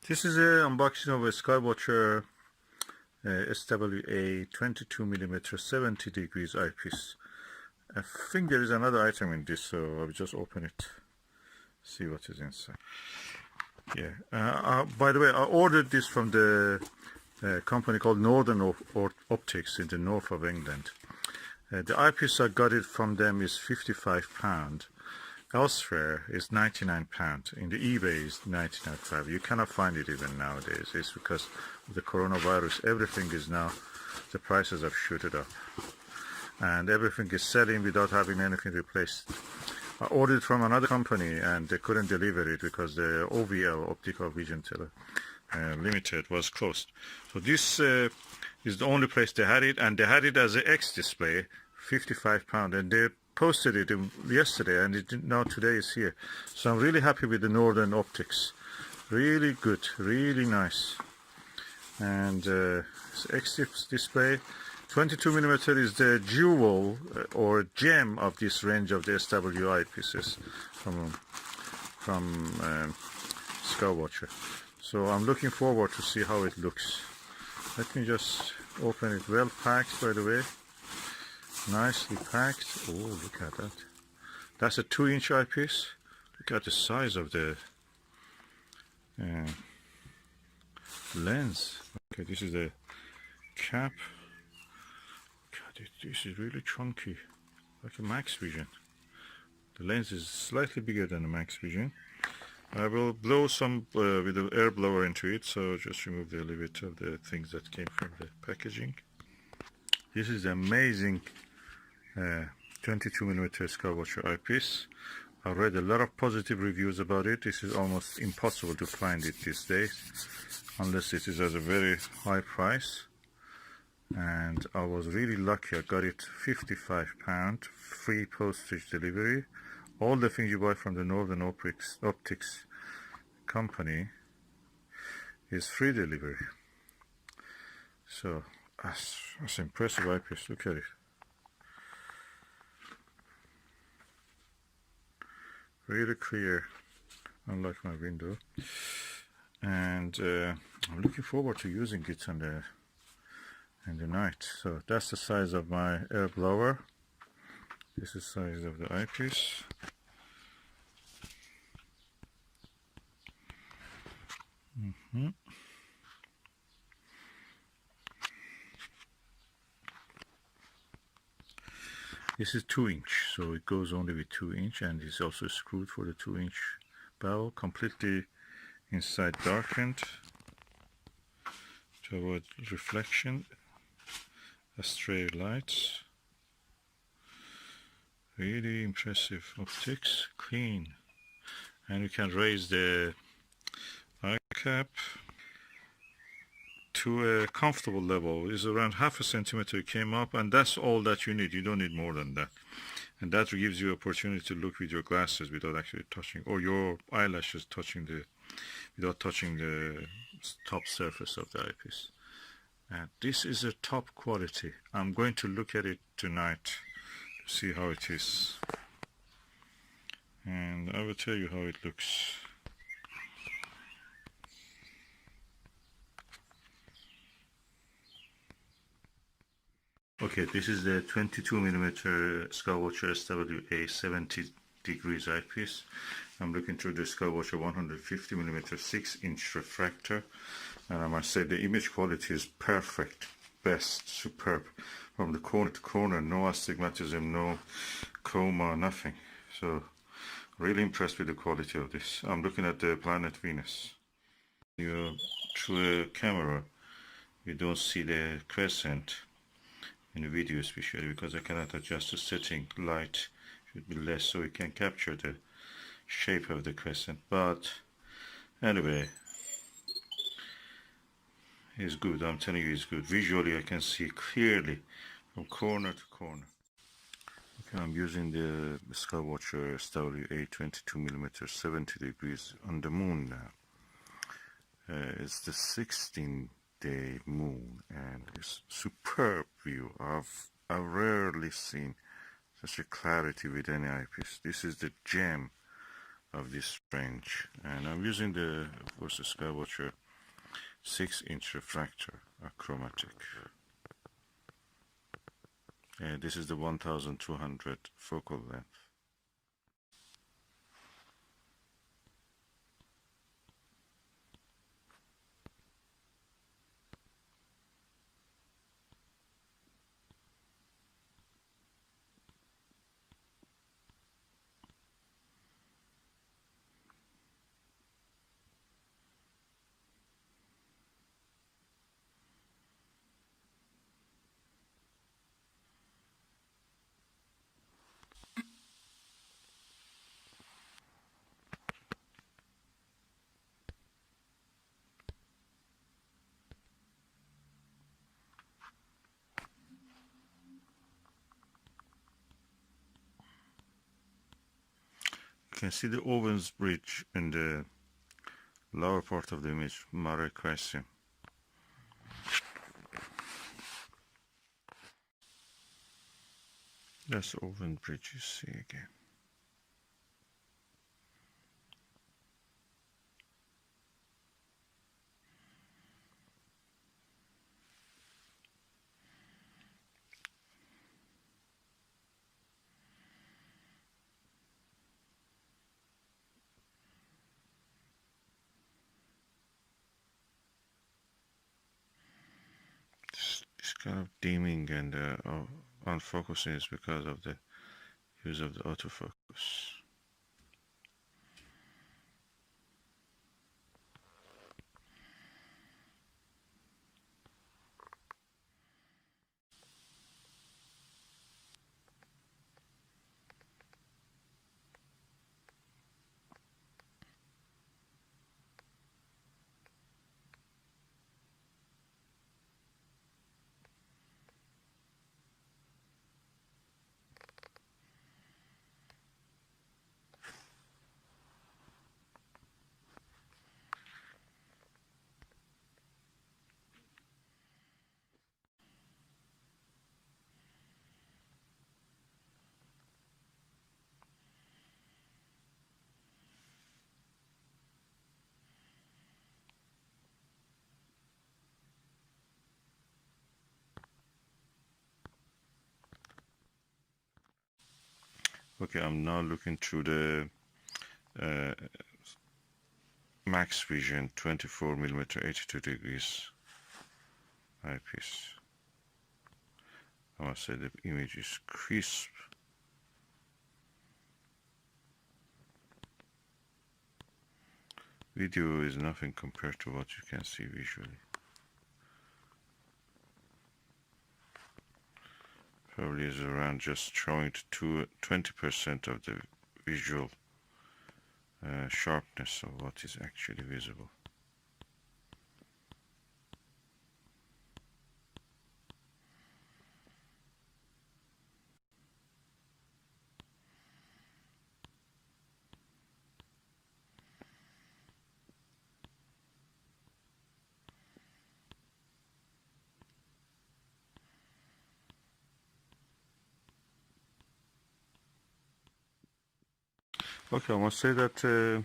This is an unboxing of a Skywatcher SWA 22mm 70 degrees eyepiece. I think there is another item in this, so I'll just open it, see what is inside. Yeah. By the way, I ordered this from the company called Northern Optics in the north of England. The eyepiece I got it from them is £55. Elsewhere is £99. In the eBay is £99. You cannot find it even nowadays. It's because of the coronavirus. Everything is now, the prices have shooted up, and everything is selling without having anything replaced. I ordered from another company and they couldn't deliver it because the OVL, Optical Vision Limited, was closed. So this is the only place they had it, and they had it as an X display, £55, and they posted it yesterday, and now today is here. So I'm really happy with the Northern Optics. Really good, really nice. And it's X display. 22mm is the jewel or gem of this range of the SWA eyepieces from Skywatcher. So I'm looking forward to see how it looks. Let me just open it. Well packed, by the way. Nicely packed. Oh, look at that. That's a 2-inch eyepiece. Look at the size of the lens. Okay, this is the cap. God, this is really chunky, like a Max Vision. The lens is slightly bigger than a Max Vision. I will blow some with the air blower into it, so just remove a little bit of the things that came from the packaging. This is amazing 22mm Skywatcher eyepiece. I read a lot of positive reviews about it. This is almost impossible to find it these days, unless it is at a very high price. And I was really lucky. I got it £55, free postage delivery. All the things you buy from the Northern Optics company is free delivery. So that's impressive eyepiece. Look at it. Really clear, unlike my window. And I'm looking forward to using it in the night. So that's the size of my air blower. This is the size of the eyepiece. This is 2-inch, so it goes only with 2-inch, and it's also screwed for the 2-inch barrel, completely inside darkened to avoid reflection, stray lights. Really impressive optics, clean, and you can raise the eye cap to a comfortable level. It's around ½ centimeter. It came up, and that's all that you need. You don't need more than that, and that gives you opportunity to look with your glasses without actually touching, or your eyelashes touching without touching the top surface of the eyepiece. And this is a top quality. I'm going to look at it tonight to see how it is, and I will tell you how it looks. Okay, this is the 22mm Skywatcher SWA 70 degrees eyepiece. I'm looking through the Skywatcher 150mm 6-inch refractor, and I must say the image quality is perfect, best, superb. From the corner to corner, no astigmatism, no chroma, nothing. So really impressed with the quality of this. I'm looking at the planet Venus. Through a camera, you don't see the crescent in the video, especially because I cannot adjust the setting. Light should be less so it can capture the shape of the crescent, but anyway, it's good. I'm telling you, it's good. Visually I can see clearly from corner to corner. Okay, I'm using the Skywatcher SWA 22mm 70 degrees on the moon now. It's the 16th-day moon, and it's superb view. I've rarely seen such a clarity with any eyepiece. This is the gem of this range. And I'm using the, of course, the Skywatcher 6-inch refractor, chromatic. And this is the 1200 focal length. You can see the Owens bridge in the lower part of the image, Mare Crisium. That's the Owens bridge you see again. It's kind of dimming and unfocusing is because of the use of the autofocus. Okay, I'm now looking through the max vision 24mm 82 degrees eyepiece. I must say the image is crisp. Video is nothing compared to what you can see visually. Probably is around just showing to 20% of the visual sharpness of what is actually visible. Okay, I must say that the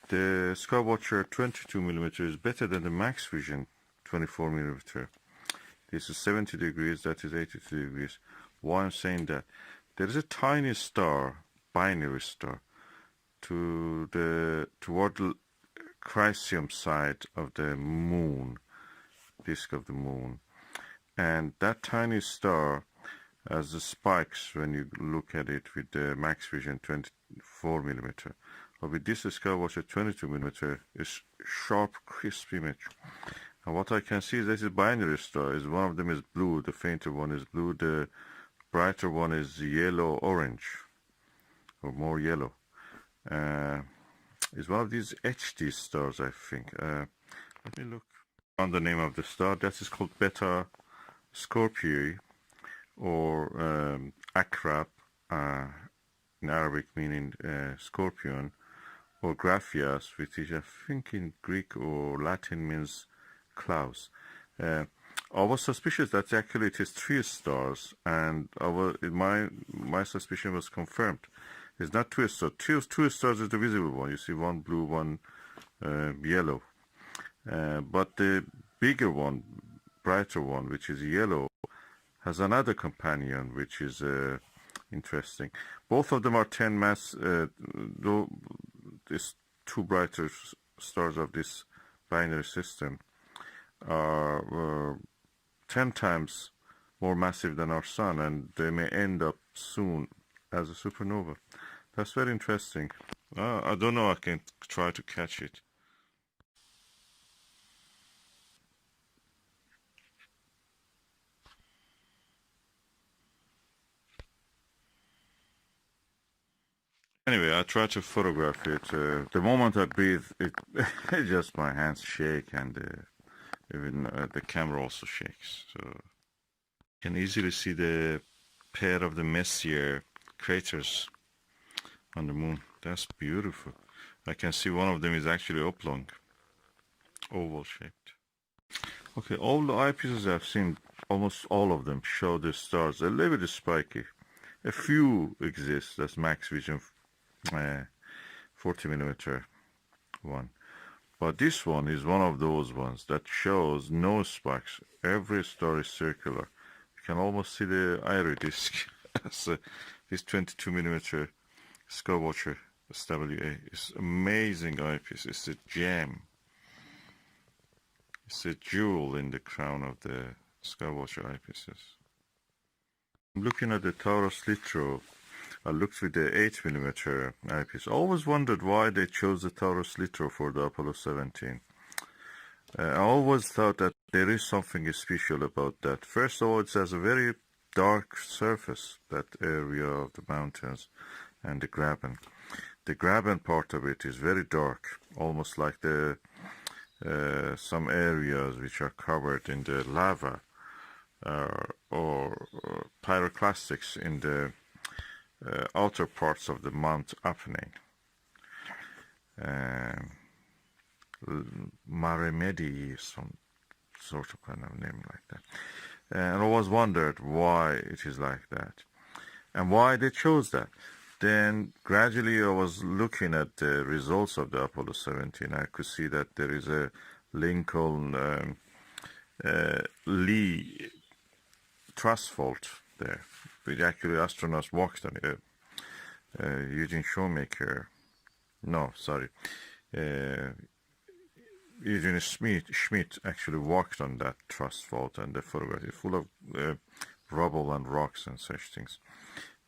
Skywatcher 22mm is better than the max vision 24mm. This is 70 degrees, that is 82 degrees. Why I'm saying that? There is a tiny star, binary star, toward the Crisium side of the moon, disk of the moon. And that tiny star has the spikes when you look at it with the max vision 24mm. But with this Skywatcher 22mm, is sharp, crisp image. And what I can see is this is binary star. Is one of them is blue, the fainter one is blue, the brighter one is yellow, orange, or more yellow. It's one of these HD stars, I think. Let me look on the name of the star. That is called Beta Scorpii, or Akrab, in Arabic meaning scorpion, or Graphias, which is I think in Greek or Latin means clouds. I was suspicious that actually it is 3 stars, and my suspicion was confirmed. It's not two stars. Two stars is the visible one. You see one blue, one yellow. But the bigger one, brighter one, which is yellow, has another companion, which is interesting. Both of them are 10 mass, though these two brighter stars of this binary system are 10 times more massive than our sun, and they may end up soon as a supernova. That's very interesting. I don't know, I can try to catch it. Anyway, I try to photograph it. The moment I breathe, it just my hands shake, and even the camera also shakes. So you can easily see the pair of the Messier craters on the moon. That's beautiful. I can see one of them is actually oblong, oval shaped. Okay, all the eyepieces I've seen, almost all of them show the stars a little bit spiky. A few exist, that's max vision 40mm one, but this one is one of those ones that shows no spikes. Every star is circular. You can almost see the iridescent. This 22mm Skywatcher SWA is amazing eyepiece. It's a gem. It's a jewel in the crown of the Skywatcher eyepieces. I'm looking at the Taurus Litro. I looked with the 8mm eyepiece. I always wondered why they chose the Taurus Litro for the Apollo 17. I always thought that there is something special about that. First of all, it has a very dark surface, that area of the mountains and the graben. The graben part of it is very dark, almost like the some areas which are covered in the lava or pyroclastics in the outer parts of the Mount Opening. Maremedi, some sort of kind of name like that. And I always wondered why it is like that and why they chose that. Then gradually I was looking at the results of the Apollo 17. I could see that there is a Lincoln Lee truss fault there, which actually astronauts walked on it. Eugene Shoemaker, no, sorry, Eugene Schmidt actually walked on that truss fault, and the photograph is full of rubble and rocks and such things.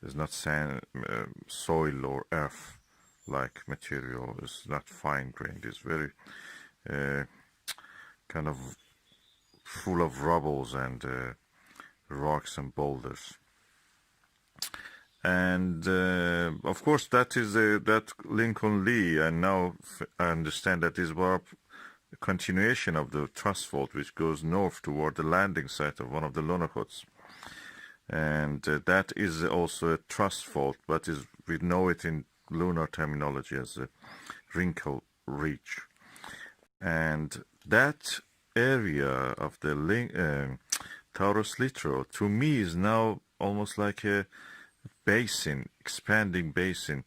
There's not sand, soil or earth like material. It's not fine grained. It's very kind of full of rubbles and rocks and boulders. And of course, that is that Lincoln Lee, and now I understand that is a continuation of the truss fault which goes north toward the landing site of one of the lunokhds. And that is also a truss fault, but we know it in lunar terminology as a wrinkle ridge. And that area of the Taurus Litro, to me, is now almost like a basin, expanding basin.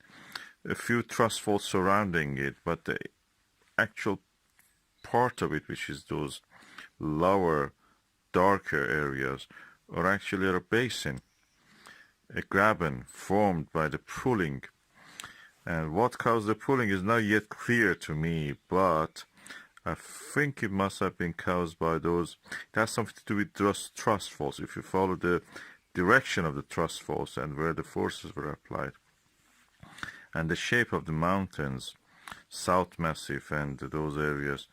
A few truss faults surrounding it, but the actual part of it, which is those lower, darker areas, are actually a basin, a graben formed by the pulling. And what caused the pulling is not yet clear to me, but I think it must have been caused by those. It has something to do with those truss faults. If you follow the direction of the truss faults and where the forces were applied, and the shape of the mountains, South Massif and those areas,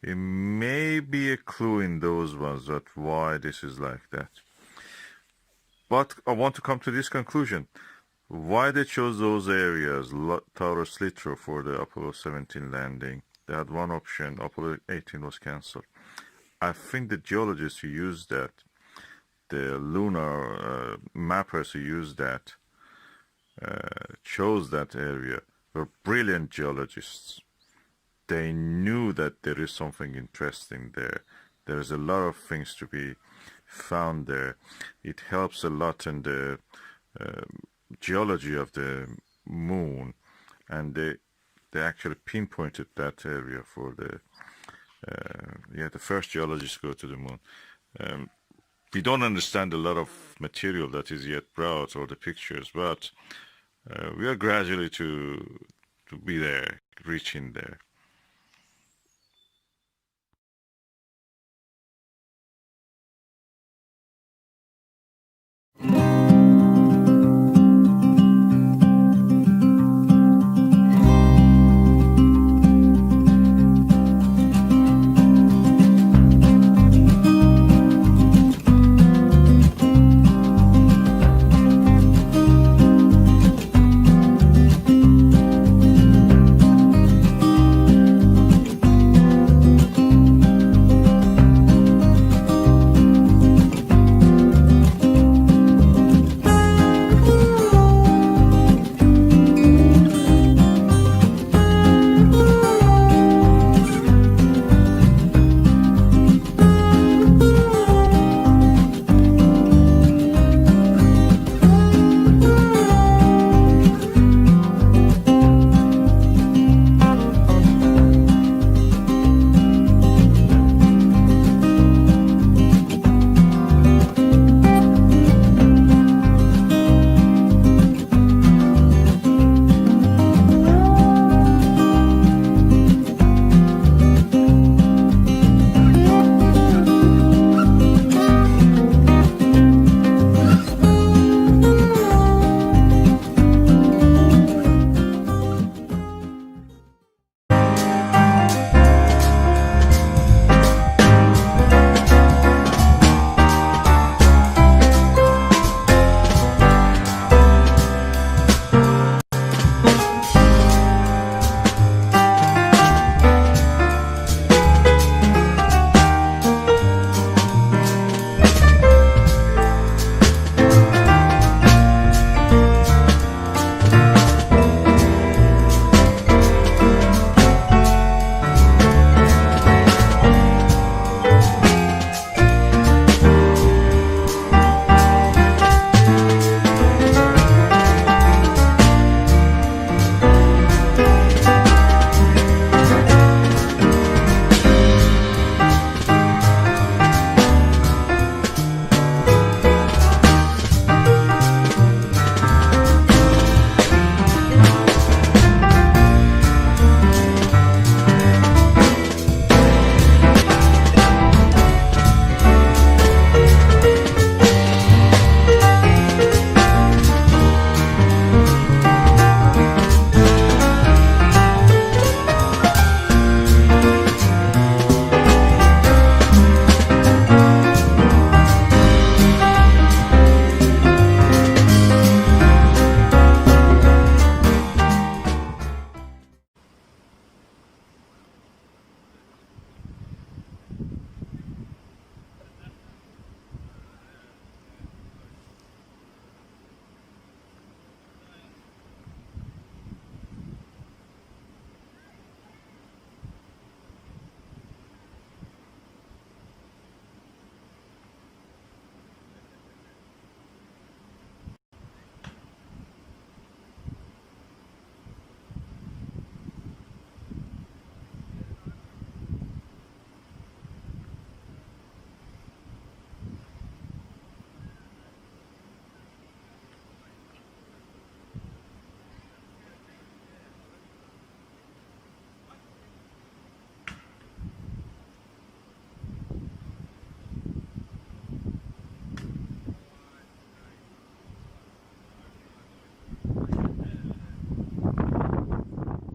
it may be a clue in those ones that why this is like that. But I want to come to this conclusion. Why they chose those areas, Taurus Litro, for the Apollo 17 landing? They had one option. Apollo 18 was cancelled. I think the geologists who used that, the lunar mappers who used that, chose that area, were brilliant geologists. They knew that there is something interesting there. There is a lot of things to be found there. It helps a lot in the geology of the moon, and they actually pinpointed that area for the the first geologists go to the moon. We don't understand a lot of material that is yet brought, or the pictures, but we are gradually to be there, reaching there.